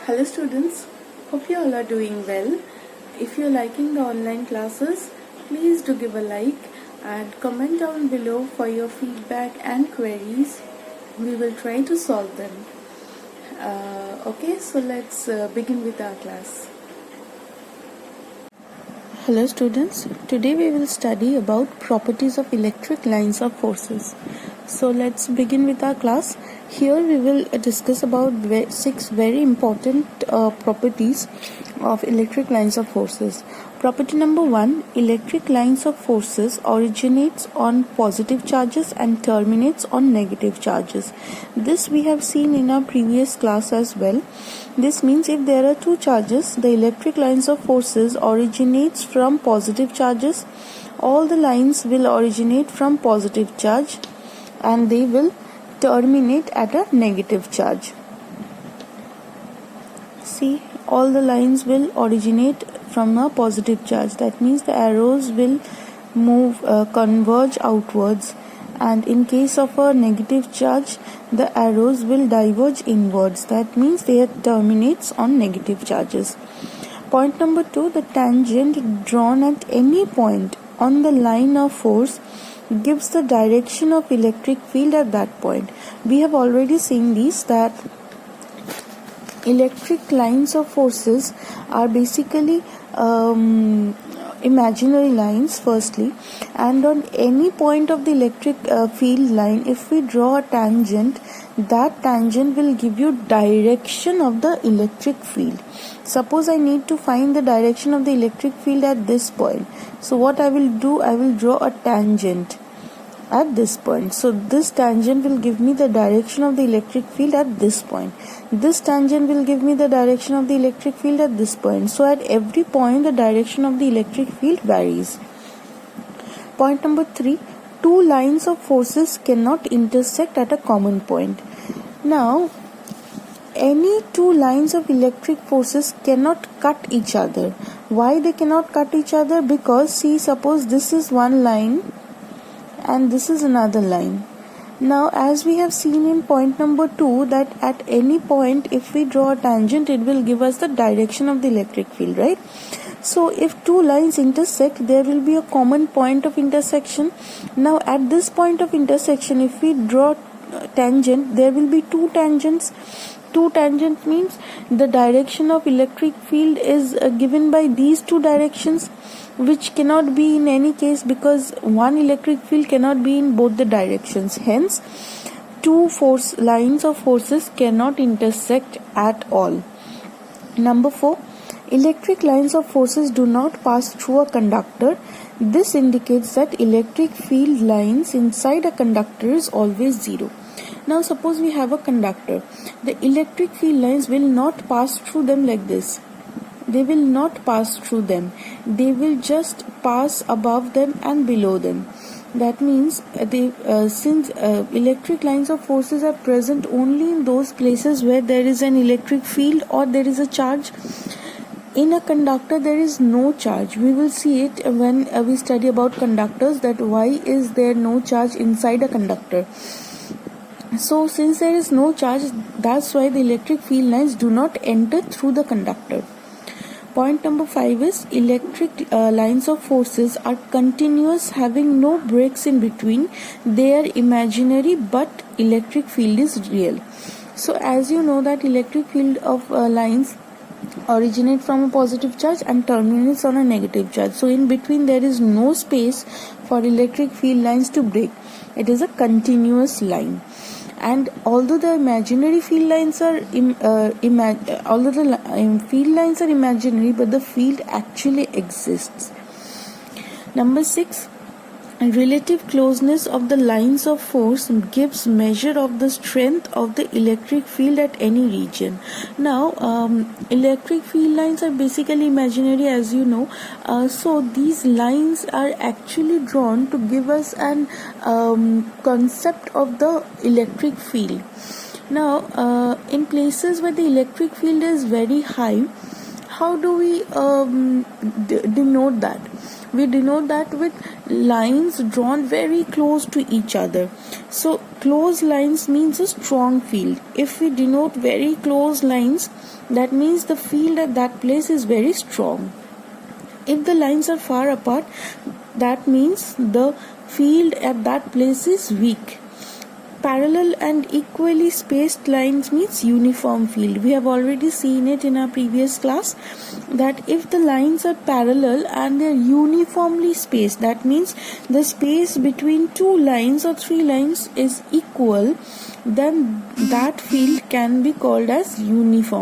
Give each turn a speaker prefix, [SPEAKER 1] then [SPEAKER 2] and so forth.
[SPEAKER 1] Hello students, hope you all are doing well. If you're liking the online classes, please do give a like and comment down below for your feedback and queries. We will try to solve them. Okay, so let's begin with our class. Hello students, today we will study about properties of electric lines of forces. So let's begin with our class. Here we will discuss about 6 very important properties of electric lines of forces. Property number 1, electric lines of forces originates on positive charges and terminates on negative charges. This we have seen in our previous class as well. This means if there are two charges, the electric lines of forces originates from positive charges. All the lines will originate from positive charge and they will terminate at a negative charge. See, all the lines will originate from a positive charge. That means the arrows will converge outwards, and in case of a negative charge, the arrows will diverge inwards. That means they terminates on negative charges. Point number 2, the tangent drawn at any point on the line of force gives the direction of electric field at that point. We have already seen this, that electric lines of forces are basically imaginary lines firstly, and on any point of the electric field line, if we draw a tangent, that tangent will give you direction of the electric field. Suppose I need to find the direction of the electric field at this point. So what I will do, I will draw a tangent at this point. So this tangent will give me the direction of the electric field at this point. This tangent will give me the direction of the electric field at this point. So at every point the direction of the electric field varies. Point number 3, two lines of forces cannot intersect at a common point. Now any two lines of electric forces cannot cut each other. Why they cannot cut each other? Because see, suppose this is one line and this is another line. Now as we have seen in point number 2, that at any point if we draw a tangent, it will give us the direction of the electric field, right? So if two lines intersect, there will be a common point of intersection. Now at this point of intersection, if we draw tangent, there will be two tangents. Two tangents means the direction of electric field is given by these two directions, which cannot be in any case, because one electric field cannot be in both the directions. Hence, two lines of forces cannot intersect at all. Number 4, electric lines of forces do not pass through a conductor. This indicates that electric field lines inside a conductor is always zero. Now suppose we have a conductor. The electric field lines will not pass through them like this. They will not pass through them. They will just pass above them and below them. That means since electric lines of forces are present only in those places where there is an electric field or there is a charge. In a conductor there is no charge. We will see it when we study about conductors, that why is there no charge inside a conductor. So since there is no charge, that's why the electric field lines do not enter through the conductor. Point number 5 is electric lines of forces are continuous, having no breaks in between. They are imaginary, but electric field is real. So as you know that electric field of lines originate from a positive charge and terminates on a negative charge. So in between there is no space for electric field lines to break. It is a continuous line. And although the imaginary field lines are field lines are imaginary, but the field actually exists. Number 6, relative closeness of the lines of force gives measure of the strength of the electric field at any region. Now electric field lines are basically imaginary, as you know, so these lines are actually drawn to give us an concept of the electric field. Now in places where the electric field is very high, how do we denote that? We denote that with lines drawn very close to each other. So close lines means a strong field. If we denote very close lines, that means the field at that place is very strong. If the lines are far apart, that means the field at that place is weak. Parallel and equally spaced lines means uniform field. We have already seen it in our previous class that if the lines are parallel and they are uniformly spaced, that means the space between two lines or three lines is equal, then that field can be called as uniform.